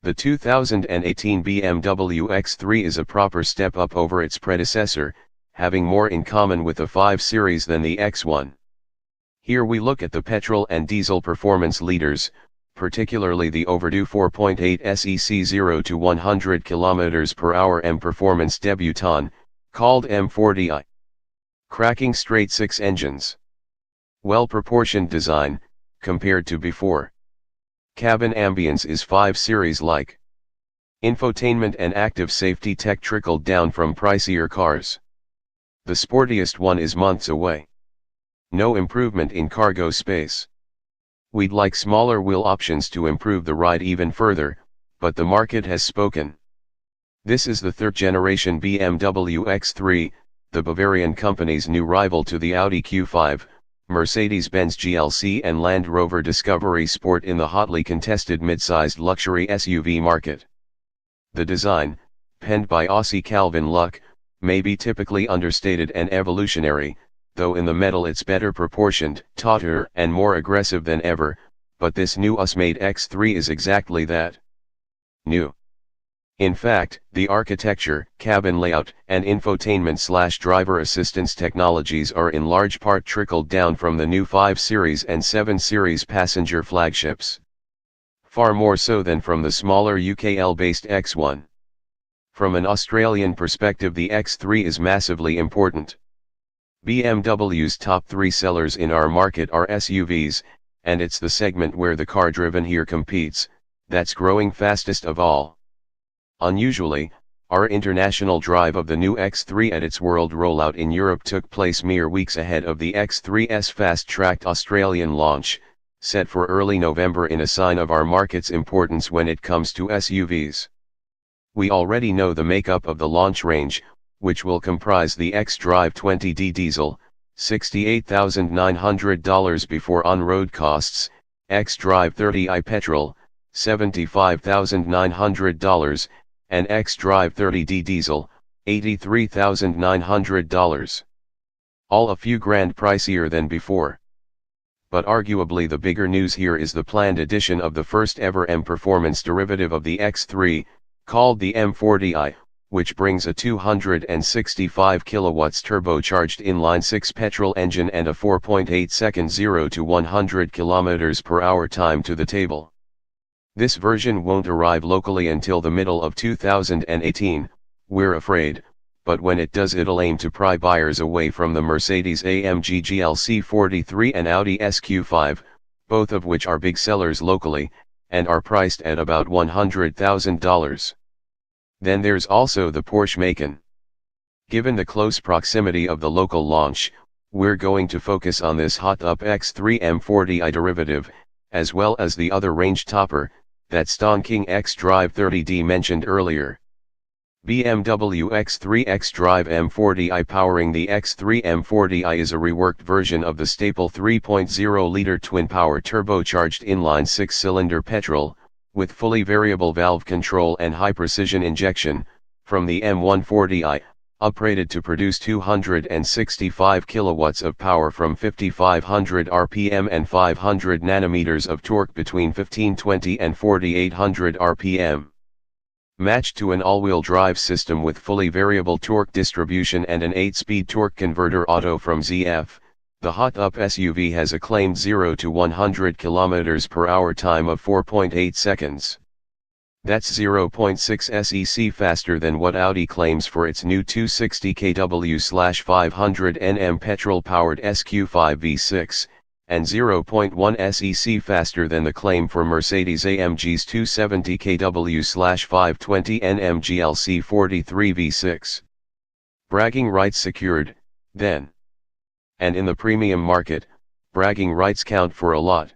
The 2018 BMW X3 is a proper step up over its predecessor, having more in common with the 5 Series than the X1. Here we look at the petrol and diesel performance leaders, particularly the overdue 4.8 SEC 0 to 100 km per hour M performance debutant, called M40i. Cracking straight 6 engines. Well-proportioned design, compared to before. Cabin ambience is 5 Series-like. Infotainment and active safety tech trickled down from pricier cars. The sportiest one is months away. No improvement in cargo space. We'd like smaller wheel options to improve the ride even further, but the market has spoken. This is the third-generation BMW X3, the Bavarian company's new rival to the Audi Q5, Mercedes-Benz GLC and Land Rover Discovery Sport in the hotly contested mid-sized luxury SUV market. The design, penned by Aussie Calvin Luck, may be typically understated and evolutionary, though in the metal it's better proportioned, tauter and more aggressive than ever, but this new US-made X3 is exactly that. New. In fact, the architecture, cabin layout, and infotainment/driver assistance technologies are in large part trickled down from the new 5 Series and 7 Series passenger flagships. Far more so than from the smaller UKL-based X1. From an Australian perspective, the X3 is massively important. BMW's top 3 sellers in our market are SUVs, and it's the segment where the car driven here competes, that's growing fastest of all. Unusually, our international drive of the new X3 at its world rollout in Europe took place mere weeks ahead of the X3's fast-tracked Australian launch, set for early November, in a sign of our market's importance when it comes to SUVs. We already know the makeup of the launch range, which will comprise the X-Drive 20D diesel, $68,900 before on-road costs, X-Drive 30i petrol, $75,900, and X-Drive 30D diesel, $83,900. All a few grand pricier than before. But arguably the bigger news here is the planned addition of the first ever M performance derivative of the X3, called the M40i, which brings a 265 kilowatts turbocharged inline-6 petrol engine and a 4.8-second 0 to 100 km per hour time to the table. This version won't arrive locally until the middle of 2018, we're afraid, but when it does it'll aim to pry buyers away from the Mercedes-AMG GLC 43 and Audi SQ5, both of which are big sellers locally, and are priced at about $100,000. Then there's also the Porsche Macan. Given the close proximity of the local launch, we're going to focus on this hot-up X3 M40i derivative, as well as the other range topper, that stonking X-Drive 30D mentioned earlier. BMW X3 X-Drive M40i powering the X3 M40i is a reworked version of the staple 3.0-liter twin-power turbocharged inline 6-cylinder petrol, with fully variable valve control and high-precision injection, from the M140i, uprated to produce 265 kilowatts of power from 5500 RPM and 500 nanometers of torque between 1520 and 4800 RPM. Matched to an all-wheel drive system with fully variable torque distribution and an 8-speed torque converter auto from ZF, the hot-up SUV has a claimed 0 to 100 km per hour time of 4.8 seconds. That's 0.6 SEC faster than what Audi claims for its new 260 kW/500 Nm petrol-powered SQ5 V6, and 0.1 SEC faster than the claim for Mercedes-AMG's 270 kW/520 Nm GLC 43 V6. Bragging rights secured, then. And in the premium market, bragging rights count for a lot.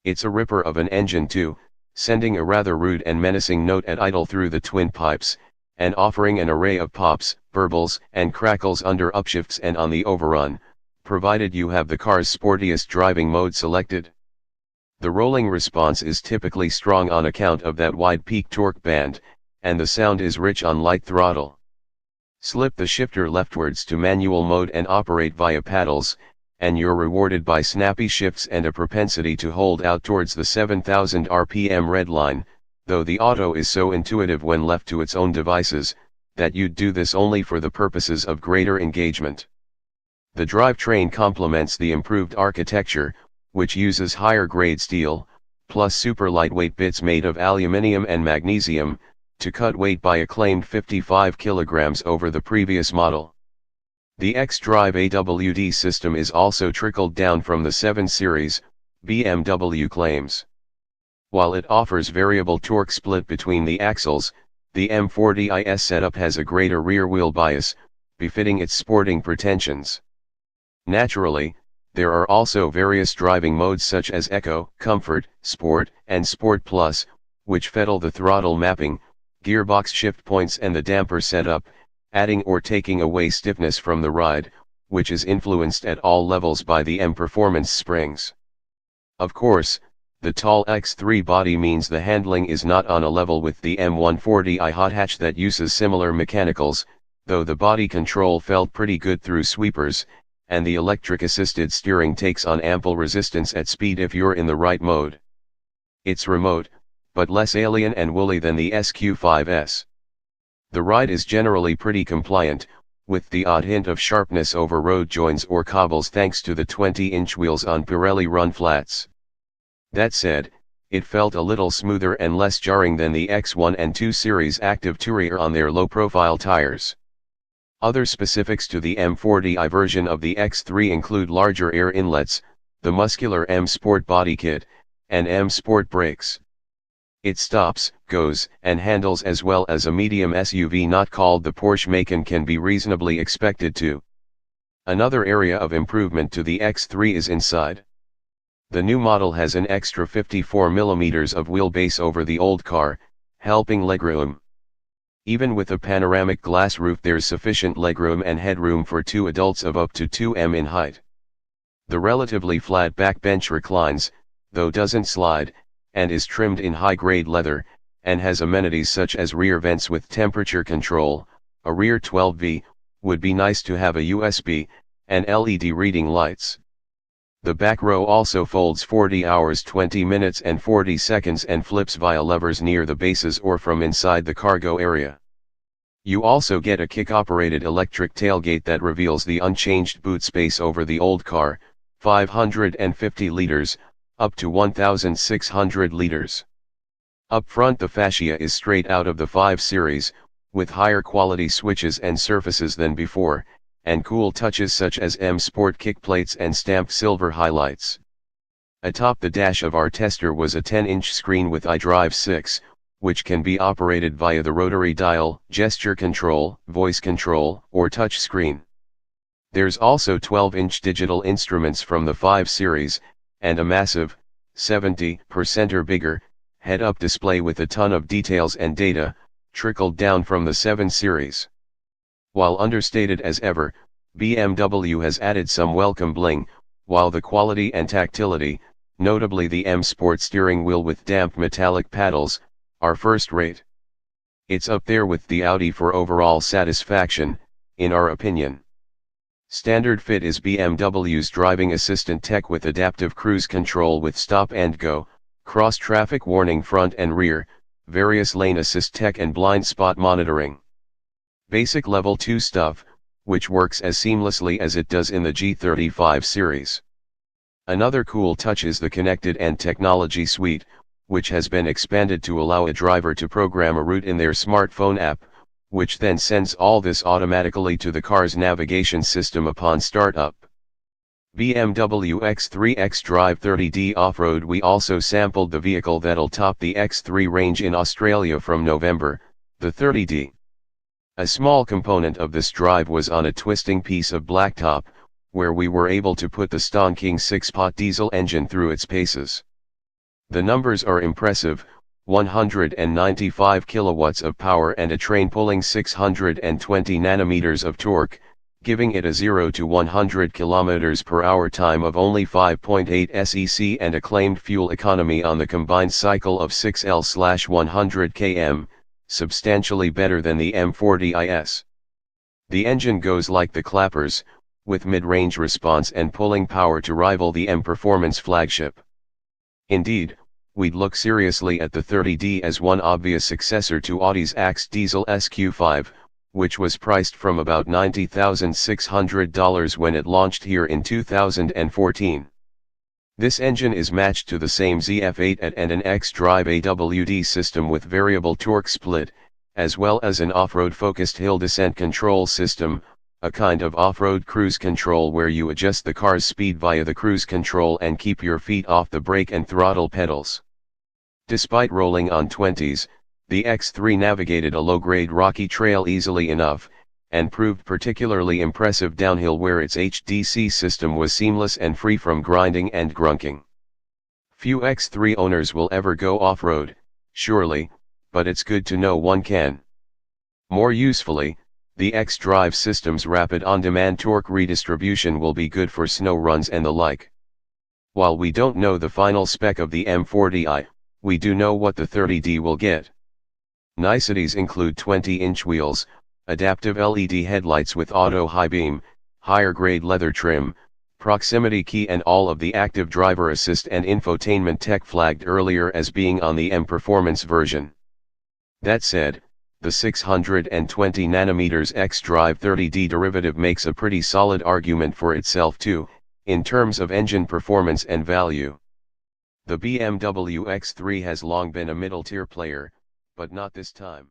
It's a ripper of an engine too, sending a rather rude and menacing note at idle through the twin pipes, and offering an array of pops, burbles, and crackles under upshifts and on the overrun, provided you have the car's sportiest driving mode selected. The rolling response is typically strong on account of that wide peak torque band, and the sound is rich on light throttle. Slip the shifter leftwards to manual mode and operate via paddles, and you're rewarded by snappy shifts and a propensity to hold out towards the 7000 RPM red line, though the auto is so intuitive when left to its own devices, that you'd do this only for the purposes of greater engagement. The drivetrain complements the improved architecture, which uses higher grade steel, plus super lightweight bits made of aluminium and magnesium, to cut weight by a claimed 55 kilograms over the previous model. The xDrive AWD system is also trickled down from the 7 Series, BMW claims. While it offers variable torque split between the axles, the M40IS setup has a greater rear wheel bias, befitting its sporting pretensions. Naturally, there are also various driving modes such as Eco, Comfort, Sport, and Sport Plus, which fiddle the throttle mapping, gearbox shift points and the damper setup, adding or taking away stiffness from the ride, which is influenced at all levels by the M Performance springs. Of course, the tall X3 body means the handling is not on a level with the M140i hot hatch that uses similar mechanicals, though the body control felt pretty good through sweepers, and the electric-assisted steering takes on ample resistance at speed if you're in the right mode. It's remote, but less alien and woolly than the SQ5S. The ride is generally pretty compliant, with the odd hint of sharpness over road joins or cobbles thanks to the 20-inch wheels on Pirelli run flats. That said, it felt a little smoother and less jarring than the X1 and 2 Series Active Tourer on their low-profile tires. Other specifics to the M40i version of the X3 include larger air inlets, the muscular M Sport body kit, and M Sport brakes. It stops, goes, and handles as well as a medium SUV not called the Porsche Macan can be reasonably expected to. Another area of improvement to the X3 is inside. The new model has an extra 54 mm of wheelbase over the old car, helping legroom. Even with a panoramic glass roof there's sufficient legroom and headroom for 2 adults of up to 2 m in height. The relatively flat back bench reclines, though doesn't slide, and is trimmed in high-grade leather, and has amenities such as rear vents with temperature control, a rear 12V, would be nice to have a USB, and LED reading lights. The back row also folds 40 hours 20 minutes and 40 seconds and flips via levers near the bases or from inside the cargo area. You also get a kick-operated electric tailgate that reveals the unchanged boot space over the old car, 550 liters, up to 1,600 liters. Up front the fascia is straight out of the 5 Series, with higher quality switches and surfaces than before, and cool touches such as M Sport kickplates and stamped silver highlights. Atop the dash of our tester was a 10-inch screen with iDrive 6, which can be operated via the rotary dial, gesture control, voice control, or touch screen. There's also 12-inch digital instruments from the 5 Series, and a massive, 70% or bigger, head-up display with a ton of details and data, trickled down from the 7 Series. While understated as ever, BMW has added some welcome bling, while the quality and tactility, notably the M Sport steering wheel with damped metallic paddles, are first-rate. It's up there with the Audi for overall satisfaction, in our opinion. Standard fit is BMW's driving assistant tech with adaptive cruise control with stop and go, cross-traffic warning front and rear, various lane assist tech and blind spot monitoring. Basic level 2 stuff, which works as seamlessly as it does in the G35 series. Another cool touch is the Connected and Technology Suite, which has been expanded to allow a driver to program a route in their smartphone app, which then sends all this automatically to the car's navigation system upon startup. BMW X3 xDrive 30D Off-Road. We also sampled the vehicle that'll top the X3 range in Australia from November, the 30D. A small component of this drive was on a twisting piece of blacktop, where we were able to put the stonking 6-pot diesel engine through its paces. The numbers are impressive, 195 kilowatts of power and a train pulling 620 nanometers of torque, giving it a 0 to 100 km per hour time of only 5.8 sec and a claimed fuel economy on the combined cycle of 6L/100 km, substantially better than the M40IS. The engine goes like the clappers, with mid-range response and pulling power to rival the M Performance flagship. Indeed, we'd look seriously at the 30D as one obvious successor to Audi's Axe Diesel SQ5, which was priced from about $90,600 when it launched here in 2014. This engine is matched to the same ZF8 and an X-Drive AWD system with variable torque split, as well as an off-road focused hill descent control system, a kind of off-road cruise control where you adjust the car's speed via the cruise control and keep your feet off the brake and throttle pedals. Despite rolling on 20s, the X3 navigated a low-grade rocky trail easily enough, and proved particularly impressive downhill where its HDC system was seamless and free from grinding and grunking. Few X3 owners will ever go off-road, surely, but it's good to know one can. More usefully, the X-Drive system's rapid on-demand torque redistribution will be good for snow runs and the like. While we don't know the final spec of the M40i, we do know what the 30D will get. Niceties include 20-inch wheels, adaptive LED headlights with auto high beam, higher grade leather trim, proximity key and all of the active driver assist and infotainment tech flagged earlier as being on the M Performance version. That said, the 620 nm X-Drive 30D derivative makes a pretty solid argument for itself too, in terms of engine performance and value. The BMW X3 has long been a middle-tier player, but not this time.